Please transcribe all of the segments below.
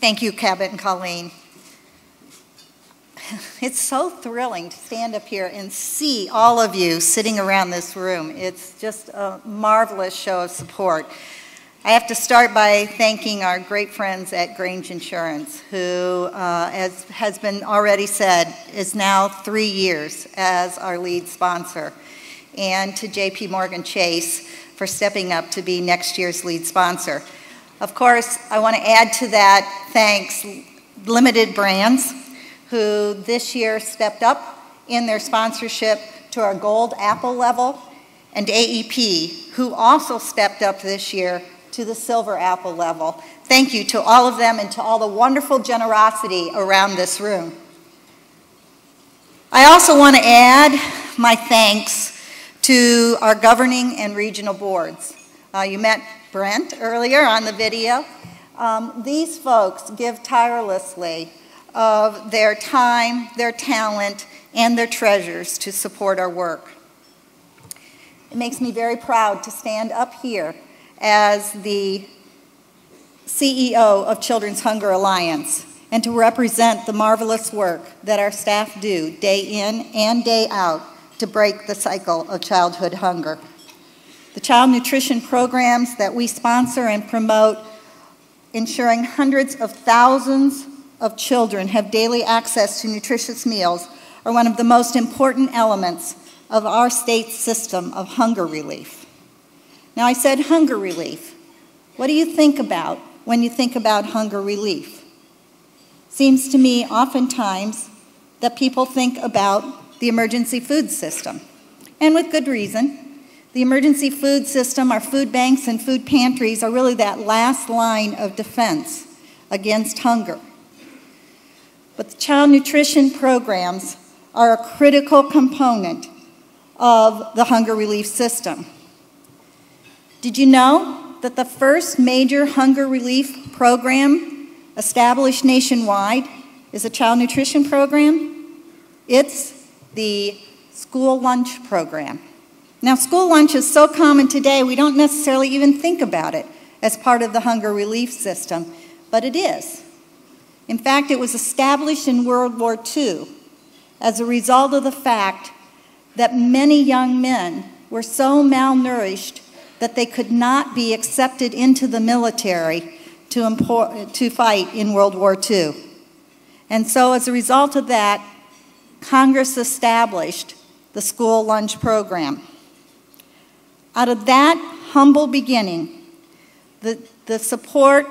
Thank you, Cabot and Colleen. It's so thrilling to stand up here and see all of you sitting around this room. It's just a marvelous show of support. I have to start by thanking our great friends at Grange Insurance, who, as has been already said, is now 3 years as our lead sponsor, and to JP Morgan Chase for stepping up to be next year's lead sponsor. Of course, I want to add to that thanks Limited Brands, who this year stepped up in their sponsorship to our gold Apple level, and AEP, who also stepped up this year to the silver Apple level. Thank you to all of them and to all the wonderful generosity around this room. I also want to add my thanks to our governing and regional boards. You met Brent earlier on the video. These folks give tirelessly of their time, their talent, and their treasures to support our work. It makes me very proud to stand up here as the CEO of Children's Hunger Alliance and to represent the marvelous work that our staff do day in and day out to break the cycle of childhood hunger. The child nutrition programs that we sponsor and promote, ensuring hundreds of thousands of children have daily access to nutritious meals, are one of the most important elements of our state's system of hunger relief. Now, I said hunger relief. What do you think about when you think about hunger relief? Seems to me oftentimes that people think about the emergency food system, and with good reason. The emergency food system, our food banks and food pantries, are really that last line of defense against hunger. But the child nutrition programs are a critical component of the hunger relief system. Did you know that the first major hunger relief program established nationwide is a child nutrition program? It's the school lunch program. Now, school lunch is so common today, we don't necessarily even think about it as part of the hunger relief system, but it is. In fact, it was established in World War II as a result of the fact that many young men were so malnourished that they could not be accepted into the military to fight in World War II. And so as a result of that, Congress established the school lunch program. Out of that humble beginning, the support,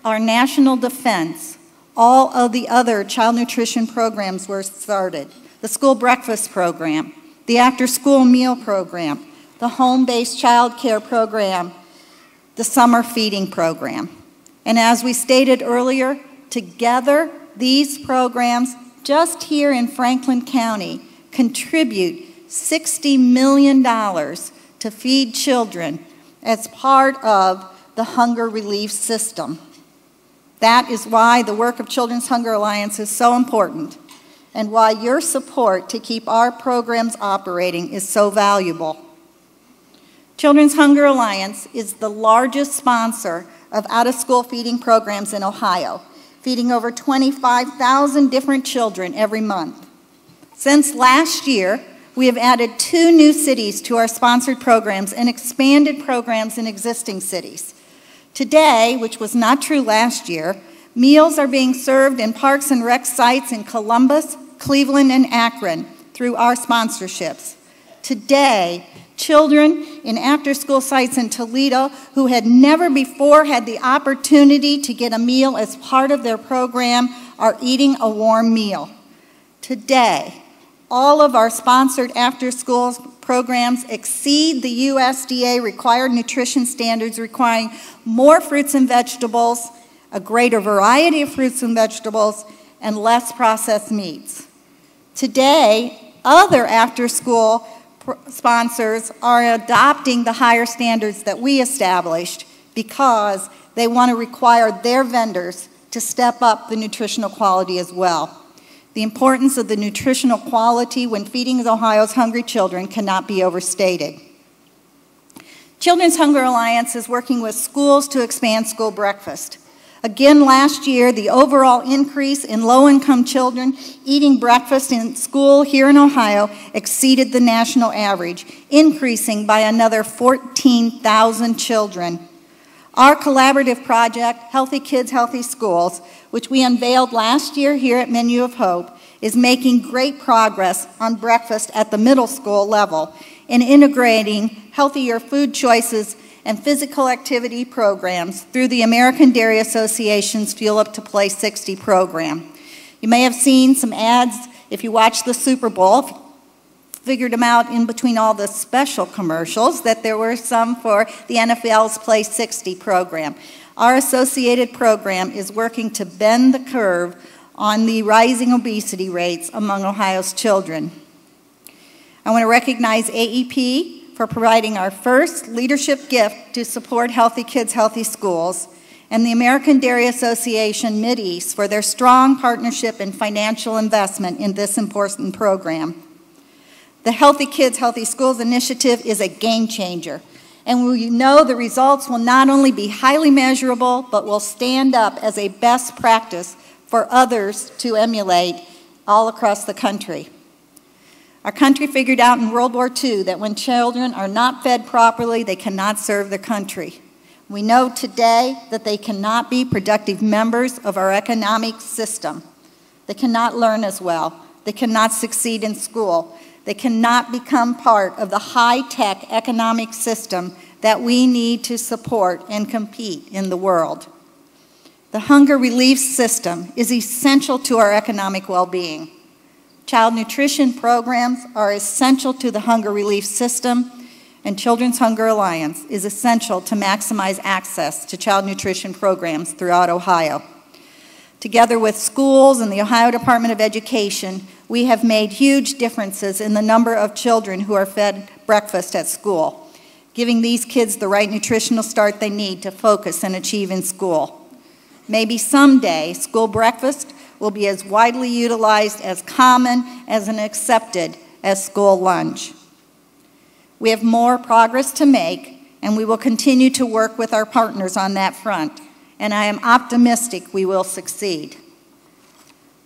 our national defense, all of the other child nutrition programs were started. The school breakfast program, the after-school meal program, the home-based child care program, the summer feeding program. And as we stated earlier, together, these programs, just here in Franklin County, contribute $60 million to feed children as part of the hunger relief system. That is why the work of Children's Hunger Alliance is so important, and why your support to keep our programs operating is so valuable. Children's Hunger Alliance is the largest sponsor of out-of-school feeding programs in Ohio, feeding over 25,000 different children every month. Since last year, we have added 2 new cities to our sponsored programs and expanded programs in existing cities. Today, which was not true last year, meals are being served in parks and rec sites in Columbus, Cleveland, and Akron through our sponsorships. Today, children in after-school sites in Toledo who had never before had the opportunity to get a meal as part of their program are eating a warm meal. Today, all of our sponsored after-school programs exceed the USDA required nutrition standards, requiring more fruits and vegetables, a greater variety of fruits and vegetables, and less processed meats. Today, other after-school sponsors are adopting the higher standards that we established because they want to require their vendors to step up the nutritional quality as well. The importance of the nutritional quality when feeding Ohio's hungry children cannot be overstated. Children's Hunger Alliance is working with schools to expand school breakfast. Again, last year, the overall increase in low-income children eating breakfast in school here in Ohio exceeded the national average, increasing by another 14,000 children. Our collaborative project, Healthy Kids, Healthy Schools, which we unveiled last year here at Menu of Hope, is making great progress on breakfast at the middle school level in integrating healthier food choices and physical activity programs through the American Dairy Association's Fuel Up to Play 60 program. You may have seen some ads if you watched the Super Bowl, figured them out in between all the special commercials, that there were some for the NFL's Play 60 program. Our associated program is working to bend the curve on the rising obesity rates among Ohio's children. I want to recognize AEP for providing our first leadership gift to support Healthy Kids, Healthy Schools, and the American Dairy Association Mideast for their strong partnership and financial investment in this important program. The Healthy Kids, Healthy Schools initiative is a game changer, and we know the results will not only be highly measurable, but will stand up as a best practice for others to emulate all across the country. Our country figured out in World War II that when children are not fed properly, they cannot serve the country. We know today that they cannot be productive members of our economic system. They cannot learn as well. They cannot succeed in school. They cannot become part of the high-tech economic system that we need to support and compete in the world. The hunger relief system is essential to our economic well-being. Child nutrition programs are essential to the hunger relief system, and Children's Hunger Alliance is essential to maximize access to child nutrition programs throughout Ohio. Together with schools and the Ohio Department of Education, we have made huge differences in the number of children who are fed breakfast at school, giving these kids the right nutritional start they need to focus and achieve in school. Maybe someday, school breakfast will be as widely utilized, as common, as and accepted as school lunch. We have more progress to make, and we will continue to work with our partners on that front, and I am optimistic we will succeed.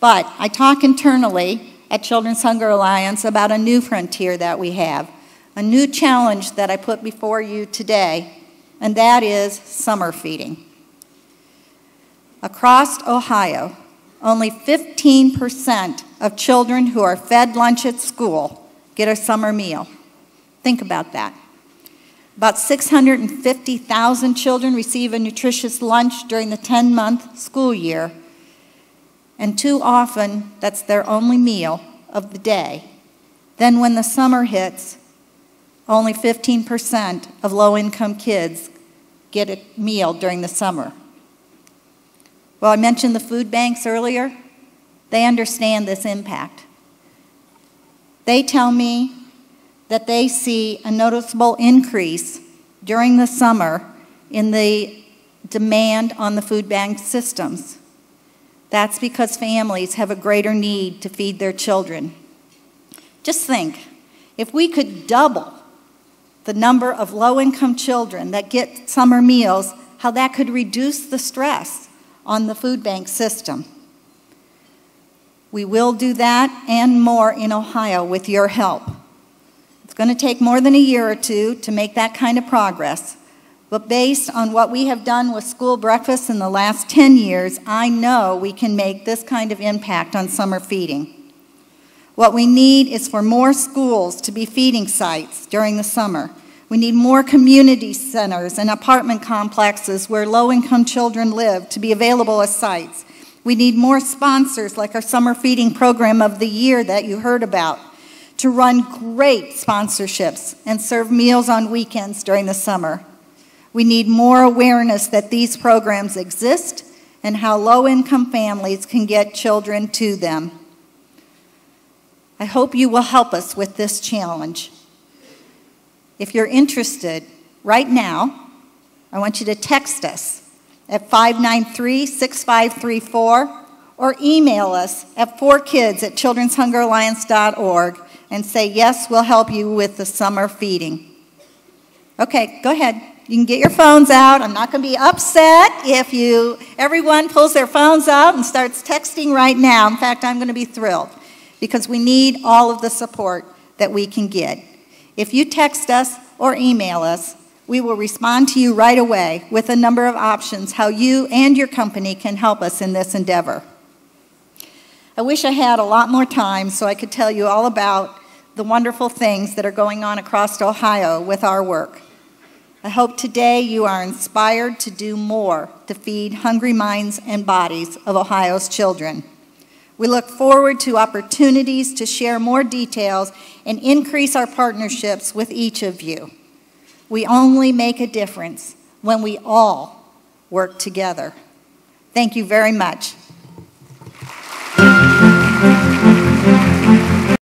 But I talk internally at Children's Hunger Alliance about a new frontier that we have, a new challenge that I put before you today, and that is summer feeding. Across Ohio, only 15% of children who are fed lunch at school get a summer meal. Think about that. About 650,000 children receive a nutritious lunch during the 10-month school year, and too often that's their only meal of the day. Then when the summer hits, only 15% of low-income kids get a meal during the summer. Well, I mentioned the food banks earlier. They understand this impact. They tell me that they see a noticeable increase during the summer in the demand on the food bank systems. That's because families have a greater need to feed their children. Just think, if we could double the number of low-income children that get summer meals, how that could reduce the stress on the food bank system. We will do that and more in Ohio with your help. It's going to take more than a year or two to make that kind of progress, but based on what we have done with school breakfast in the last 10 years, I know we can make this kind of impact on summer feeding. What we need is for more schools to be feeding sites during the summer. We need more community centers and apartment complexes where low-income children live to be available as sites. We need more sponsors like our Summer Feeding Program of the Year that you heard about to run great sponsorships and serve meals on weekends during the summer. We need more awareness that these programs exist and how low-income families can get children to them. I hope you will help us with this challenge. If you're interested, right now, I want you to text us at 593-6534 or email us at 4kids@children'shungeralliance.org and say, yes, we'll help you with the summer feeding. Okay, go ahead. You can get your phones out. I'm not going to be upset if everyone pulls their phones out and starts texting right now. In fact, I'm going to be thrilled because we need all of the support that we can get. If you text us or email us, we will respond to you right away with a number of options how you and your company can help us in this endeavor. I wish I had a lot more time so I could tell you all about the wonderful things that are going on across Ohio with our work. I hope today you are inspired to do more to feed hungry minds and bodies of Ohio's children. We look forward to opportunities to share more details and increase our partnerships with each of you. We only make a difference when we all work together. Thank you very much.